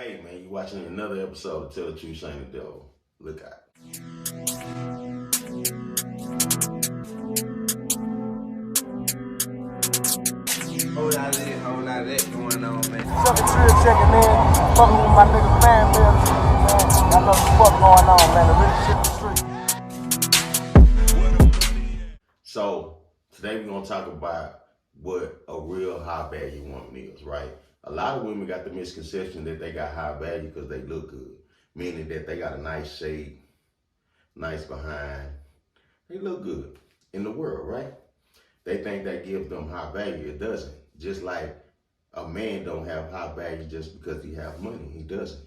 Hey man, you watching another episode of Tell the Truth, Shame the Devil. Look out. Whole lot of that going on, man. Sucker Trill checking in, fucking with my nigga Fanmailtv, man. I know the fuck going on, man. The real shit the street. So today we're gonna talk about what a real high value woman is, right? A lot of women got the misconception that they got high value because they look good, meaning that they got a nice shape, nice behind. They look good in the world, right? They think that gives them high value. It doesn't. Just like a man don't have high value just because he have money. He doesn't.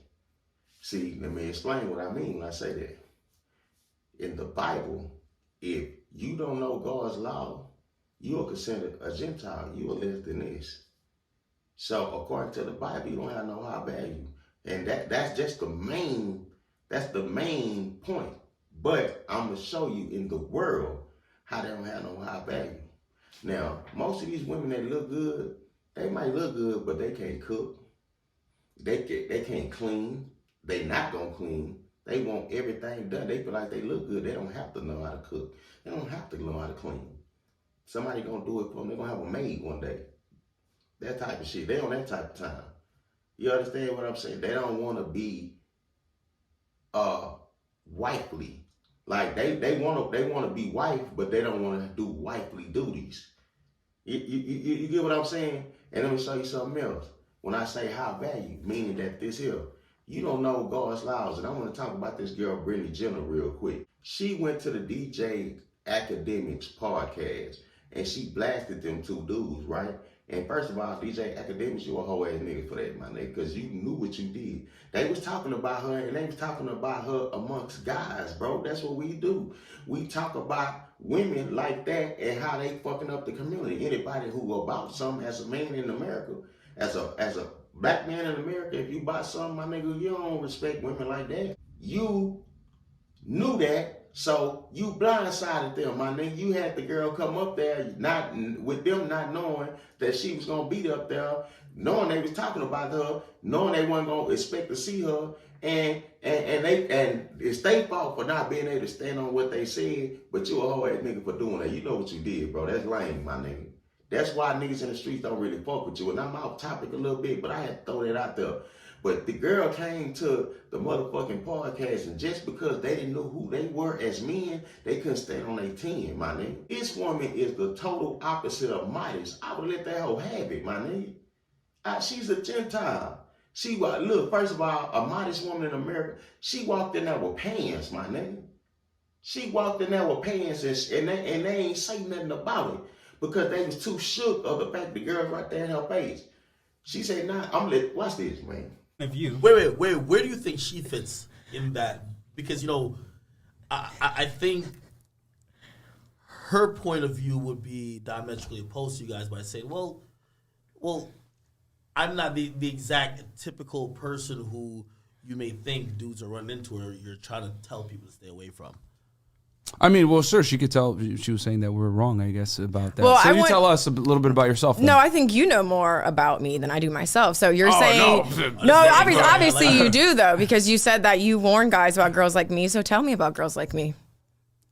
See, let me explain what I mean when I say that. In the Bible, if you don't know God's law, you are considered a Gentile. You are less than this. So according to the Bible, you don't have no high value. And that's just the main point. But I'm gonna show you in the world how they don't have no high value. Now, most of these women that look good, they might look good, but they can't cook. They can't clean. They not gonna clean. They want everything done. They feel like they look good. They don't have to know how to cook. They don't have to know how to clean. Somebody gonna do it for them. They're gonna have a maid one day. That type of shit. They on that type of time. You understand what I'm saying? They don't want to be wifely. Like they want to be wife, but they don't want to do wifely duties. You get what I'm saying? And let me show you something else. When I say high value, meaning that this here, you don't know God's laws. And I want to talk about this girl, Brittany Renner, real quick. She went to the DJ Akademiks podcast and she blasted them two dudes, right? And first of all, DJ Akademiks, you a whole ass nigga for that, my nigga, because you knew what you did. They was talking about her, and they was talking about her amongst guys, bro. That's what we do. We talk about women like that and how they fucking up the community. Anybody who about something as a man in America, as a black man in America, if you buy something, my nigga, you don't respect women like that. You knew that. So you blindsided them, my nigga. You had the girl come up there, not with them not knowing that she was gonna be up there, knowing they was talking about her, knowing they wasn't gonna expect to see her, and it's their fault for not being able to stand on what they said. But you a whole ass nigga for doing that. You know what you did, bro. That's lame, my nigga. That's why niggas in the streets don't really fuck with you. And I'm off topic a little bit, but I had to throw that out there. But the girl came to the motherfucking podcast, and just because they didn't know who they were as men, they couldn't stand on their 10, my nigga. This woman is the total opposite of Midas. I would let that hoe have it, my nigga. She's a Gentile. She look, first of all, a modest woman in America, she walked in there with pants, my nigga. She walked in there with pants, and they ain't say nothing about it because they was too shook of the fact the girl's right there in her face. She said, nah, watch this, man. View. Wait, where do you think she fits in that? Because, you know, I think her point of view would be diametrically opposed to you guys by saying, well, I'm not the exact typical person who you may think dudes are running into or you're trying to tell people to stay away from. I mean, well, sure, she could tell. She was saying that we're wrong, I guess, about that. Well, so you tell us a little bit about yourself. Then. No, I think you know more about me than I do myself. So you're saying no, obviously you do though, because you said that you warn guys about girls like me. So tell me about girls like me.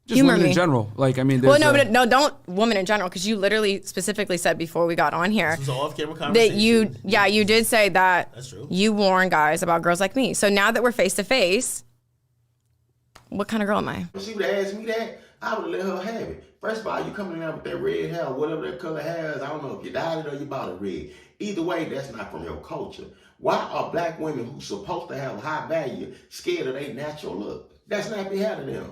Just Humor women me. in general. Like, I mean, don't women in general, because you literally specifically said before we got on here This was an off-camera conversation. that you did say that That's true. You warn guys about girls like me. So now that we're face to face, what kind of girl am I? If she would have asked me that, I would have let her have it. First of all, you coming in with that red hair, whatever that color hair is, I don't know if you dyed it or you bought it red. Either way, that's not from your culture. Why are black women who's supposed to have high value scared of their natural look? That's nappy hair to them.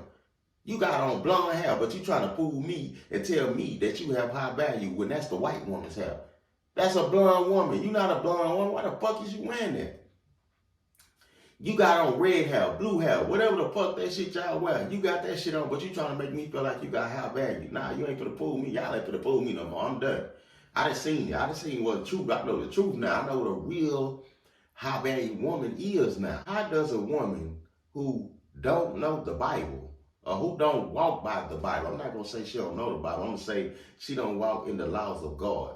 You got on blonde hair, but you trying to fool me and tell me that you have high value when that's the white woman's hair. That's a blonde woman. You not a blonde woman. Why the fuck is you wearing that? You got on red hair, blue hair, whatever the fuck that shit y'all wear. You got that shit on, but you trying to make me feel like you got high value. Nah, you ain't gonna fool me. Y'all ain't gonna fool me no more. I'm done. I done seen it. I done seen what the truth. I know the truth now. I know what a real high value woman is now. How does a woman who don't know the Bible or who don't walk by the Bible, I'm not gonna say she don't know the Bible. I'm gonna say she don't walk in the laws of God.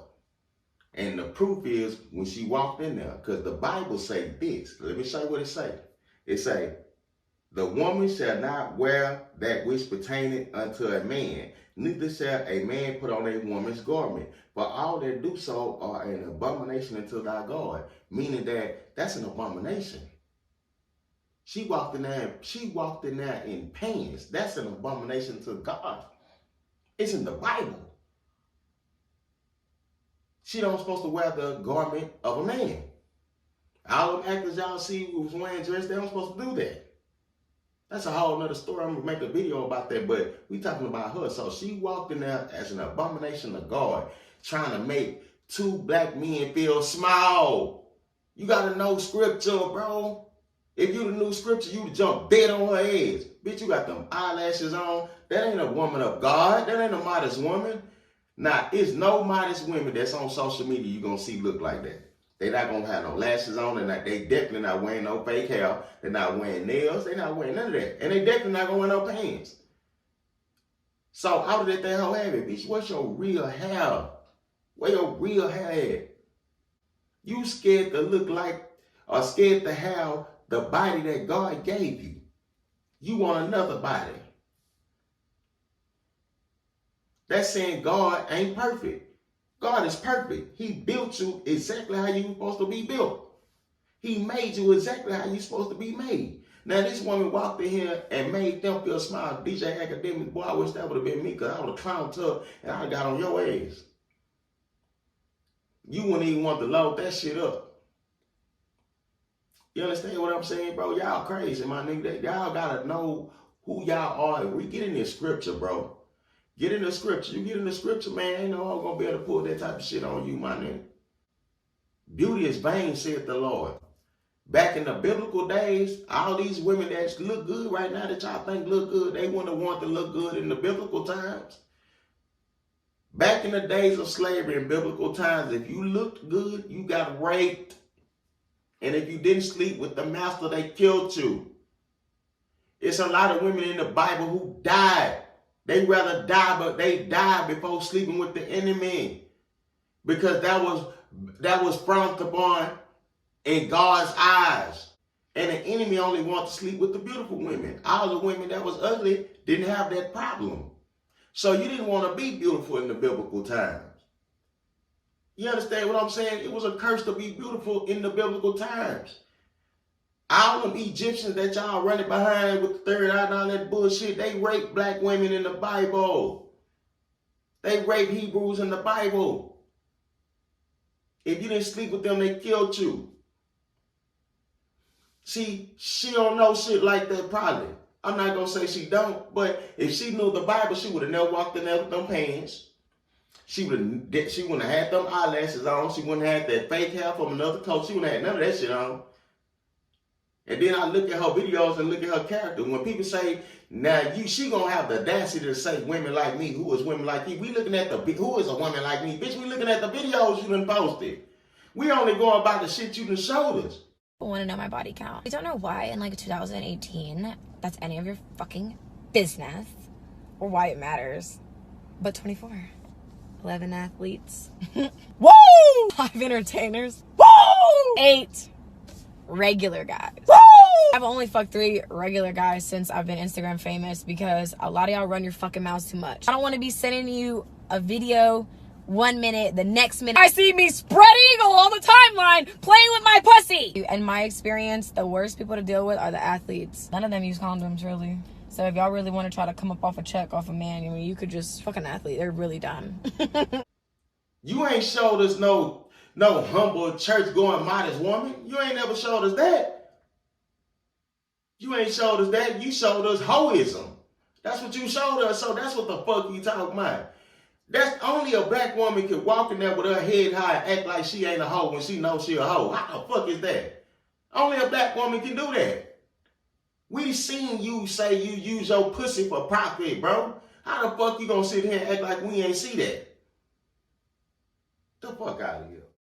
And the proof is when she walked in there, because the Bible say this. Let me show you what it say. It say, the woman shall not wear that which pertaineth unto a man, neither shall a man put on a woman's garment. For all that do so are an abomination unto thy God. Meaning that that's an abomination. She walked in there in pants. That's an abomination to God. It's in the Bible. She don't supposed to wear the garment of a man. All them actors y'all see who was wearing dress, they don't supposed to do that. That's a whole nother story. I'm gonna make a video about that, but we talking about her. So she walked in there as an abomination of God, trying to make two black men feel small. You gotta know scripture, bro. If you knew scripture, you'd jump dead on her head. Bitch, you got them eyelashes on. That ain't a woman of God. That ain't a modest woman. Now, it's no modest women that's on social media you gonna see look like that. They not gonna have no lashes on, and they definitely not wearing no fake hair. They're not wearing nails. They're not wearing none of that. And they definitely not gonna wear no pants. So how did that hoe have it, bitch? What's your real hair? Where your real hair at? You scared to look like, or scared to have the body that God gave you. You want another body. That's saying God ain't perfect. God is perfect. He built you exactly how you were supposed to be built. He made you exactly how you supposed to be made. Now, this woman walked in here and made them feel smile. DJ Akademiks, boy, I wish that would have been me, because I would have clowned her and I got on your ass. You wouldn't even want to load that shit up. You understand what I'm saying, bro? Y'all crazy, my nigga. Y'all gotta know who y'all are. We get in this scripture, bro. Get in the scripture. You get in the scripture, man, ain't no one gonna be able to pull that type of shit on you, my nigga. Beauty is vain, saith the Lord. Back in the biblical days, all these women that look good right now that y'all think look good, they wouldn't have wanted to look good in the biblical times. Back in the days of slavery in biblical times, if you looked good, you got raped. And if you didn't sleep with the master, they killed you. It's a lot of women in the Bible who died. They rather die, but they died before sleeping with the enemy. Because that was frowned upon in God's eyes. And the enemy only wants to sleep with the beautiful women. All the women that was ugly didn't have that problem. So you didn't want to be beautiful in the biblical times. You understand what I'm saying? It was a curse to be beautiful in the biblical times. All them Egyptians that y'all running behind with the third eye and all that bullshit, they raped black women in the Bible. They raped Hebrews in the Bible. If you didn't sleep with them, they killed you. See, she don't know shit like that probably. I'm not going to say she don't, but if she knew the Bible, she would have never walked in there with them pants. She wouldn't have had them eyelashes on. She wouldn't have had that fake hair from another coat. She wouldn't have had none of that shit on. And then I look at her videos and look at her character. When people say, now she gonna have the audacity to say women like me, who is women like you? We looking at who is a woman like me? Bitch, we looking at the videos you done posted. We only going about the shit you done showed us. I want to know my body count. I don't know why in like 2018 that's any of your fucking business or why it matters. But 24. 11 athletes. Woo! 5 entertainers. Woo! 8 regular guys. Woo! I've only fucked 3 regular guys since I've been Instagram famous because a lot of y'all run your fucking mouths too much. I don't want to be sending you a video 1 minute, the next minute I see me spread eagle on the timeline playing with my pussy. In my experience, the worst people to deal with are the athletes. None of them use condoms, really. So if y'all really want to try to come up off a check off a man, I mean, you could just fuck an athlete. They're really dumb. You ain't showed us no humble church going modest woman. You ain't never showed us that. You ain't showed us that. You showed us hoism. That's what you showed us. So that's what the fuck you talking about. That's only a black woman can walk in there with her head high and act like she ain't a hoe when she knows she a hoe. How the fuck is that? Only a black woman can do that. We seen you say you use your pussy for profit, bro. How the fuck you gonna sit here and act like we ain't see that? The fuck out of here.